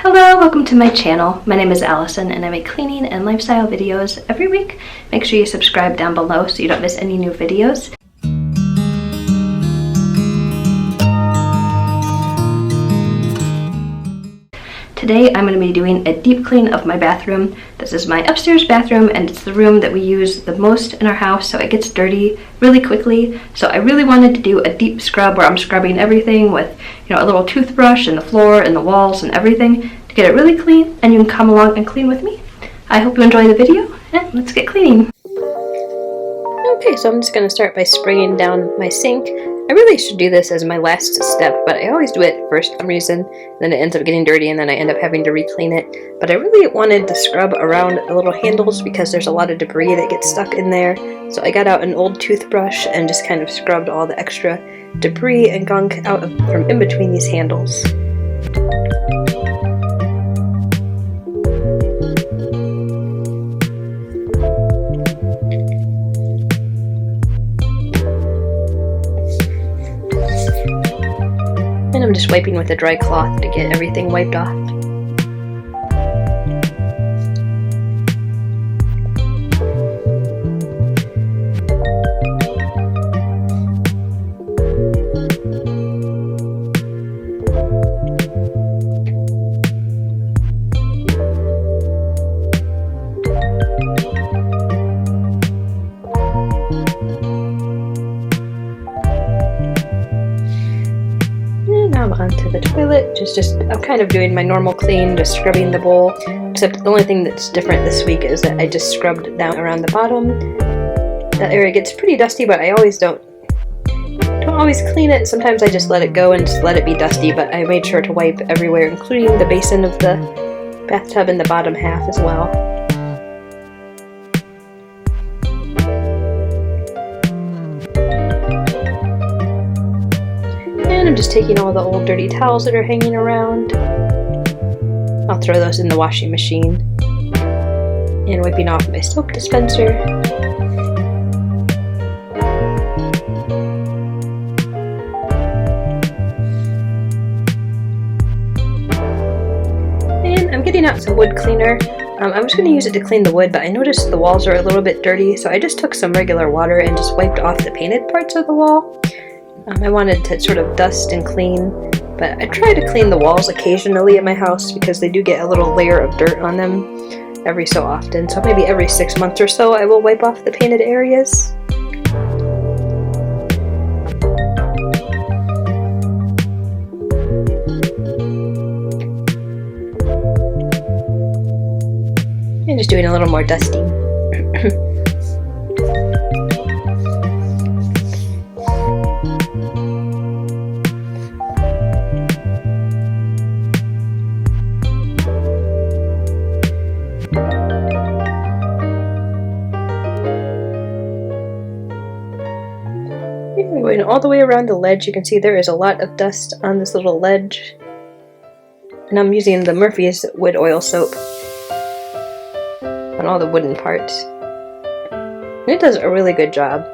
Hello, welcome to my channel. My name is Allison and I make cleaning and lifestyle videos every week. Make sure you subscribe down below so you don't miss any new videos. Today I'm going to be doing a deep clean of my bathroom. This is my upstairs bathroom and it's the room that we use the most in our house, so it gets dirty really quickly. So I really wanted to do a deep scrub where I'm scrubbing everything with, a little toothbrush and the floor and the walls and everything to get it really clean, and you can come along and clean with me. I hope you enjoy the video and let's get cleaning. Okay, so I'm just going to start by spraying down my sink. I really should do this as my last step, but I always do it first for some reason, then it ends up getting dirty and then I end up having to re-clean it. But I really wanted to scrub around the little handles because there's a lot of debris that gets stuck in there. So I got out an old toothbrush and just kind of scrubbed all the extra debris and gunk out from in between these handles. And I'm just wiping with a dry cloth to get everything wiped off. Now I'm onto the toilet, I'm kind of doing my normal clean, just scrubbing the bowl, except the only thing that's different this week is that I just scrubbed down around the bottom. That area gets pretty dusty, but I always don't always clean it. Sometimes I just let it go and just let it be dusty, but I made sure to wipe everywhere, including the basin of the bathtub in the bottom half as well. And I'm just taking all the old dirty towels that are hanging around. I'll throw those in the washing machine. And wiping off my soap dispenser. And I'm getting out some wood cleaner. I'm just going to use it to clean the wood, but I noticed the walls are a little bit dirty, so I just took some regular water and just wiped off the painted parts of the wall. I wanted to sort of dust and clean, but I try to clean the walls occasionally at my house because they do get a little layer of dirt on them every so often. So maybe every 6 months or so I will wipe off the painted areas. And just doing a little more dusting. Going all the way around the ledge, you can see there is a lot of dust on this little ledge. And I'm using the Murphy's wood oil soap on all the wooden parts. And it does a really good job.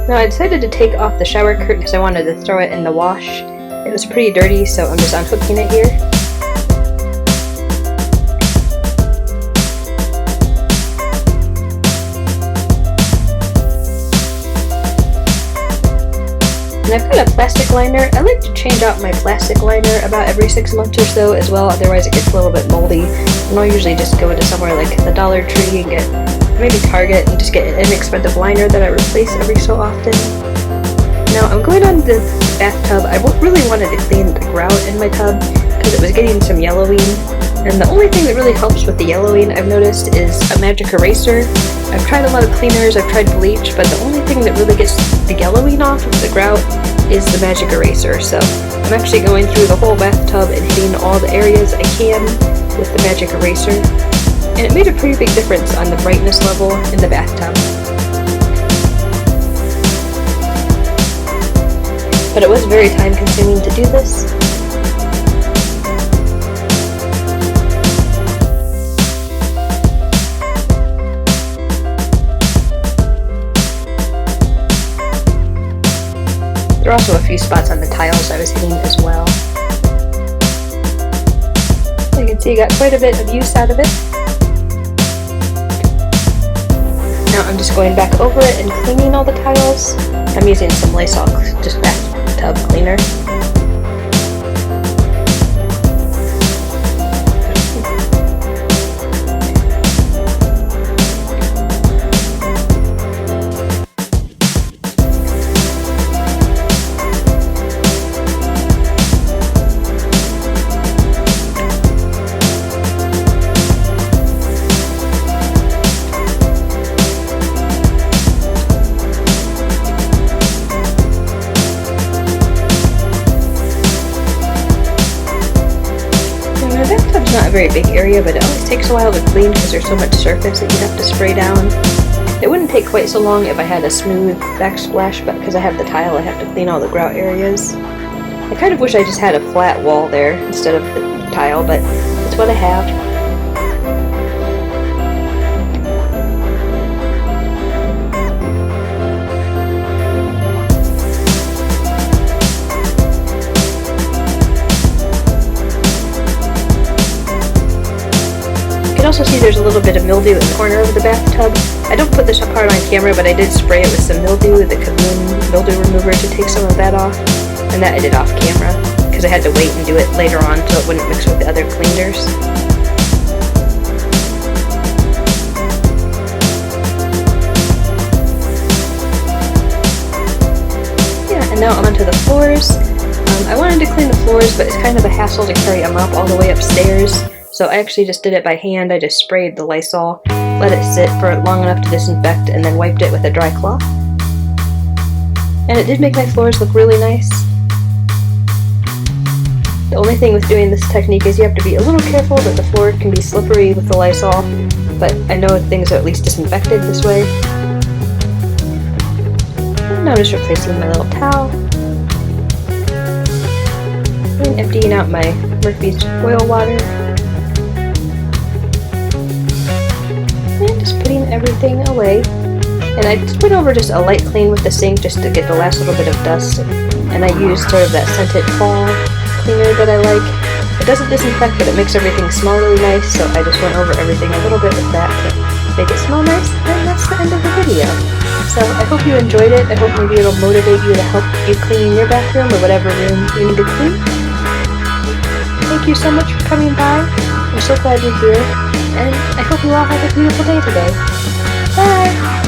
Now I decided to take off the shower curtain because I wanted to throw it in the wash. It was pretty dirty, so I'm just unhooking it here. And I've got a plastic liner. I like to change out my plastic liner about every 6 months or so as well, otherwise it gets a little bit moldy. And I'll usually just go to somewhere like the Dollar Tree and get, maybe Target, and just get an inexpensive liner that I replace every so often. Now I'm going on the bathtub. I really wanted to clean the grout in my tub because it was getting some yellowing. And the only thing that really helps with the yellowing, I've noticed, is a magic eraser. I've tried a lot of cleaners, I've tried bleach, but the only thing that really gets the yellowing off of the grout is the magic eraser. So I'm actually going through the whole bathtub and hitting all the areas I can with the magic eraser. And it made a pretty big difference on the brightness level in the bathtub. But it was very time consuming to do this. There are also a few spots on the tiles I was hitting as well. You can see I got quite a bit of use out of it. Now I'm just going back over it and cleaning all the tiles. I'm using some Lysol, just bathtub cleaner. Not a very big area, but it always takes a while to clean because there's so much surface that you have to spray down. It wouldn't take quite so long if I had a smooth backsplash, but because I have the tile, I have to clean all the grout areas. I kind of wish I just had a flat wall there instead of the tile, but it's what I have. You can also see there's a little bit of mildew in the corner of the bathtub. I don't put this apart on camera, but I did spray it with some mildew, the Kaboom mildew remover, to take some of that off. And that I did off camera, because I had to wait and do it later on so it wouldn't mix with the other cleaners. Yeah, and now I'm onto the floors. I wanted to clean the floors, but it's kind of a hassle to carry a mop all the way upstairs. So I actually just did it by hand. I just sprayed the Lysol, let it sit for long enough to disinfect, and then wiped it with a dry cloth. And it did make my floors look really nice. The only thing with doing this technique is you have to be a little careful that the floor can be slippery with the Lysol, but I know things are at least disinfected this way. And now I'm just replacing my little towel. And emptying out my Murphy's oil water. And just putting everything away. And I just went over just a light clean with the sink just to get the last little bit of dust. And I used sort of that scented fall cleaner that I like. It doesn't disinfect, but it makes everything smell really nice, so I just went over everything a little bit with that to make it smell nice, and that's the end of the video. So I hope you enjoyed it. I hope maybe it'll motivate you to help you clean your bathroom or whatever room you need to clean. Thank you so much for coming by. I'm so glad you're here, and I hope you all have a beautiful day today. Bye!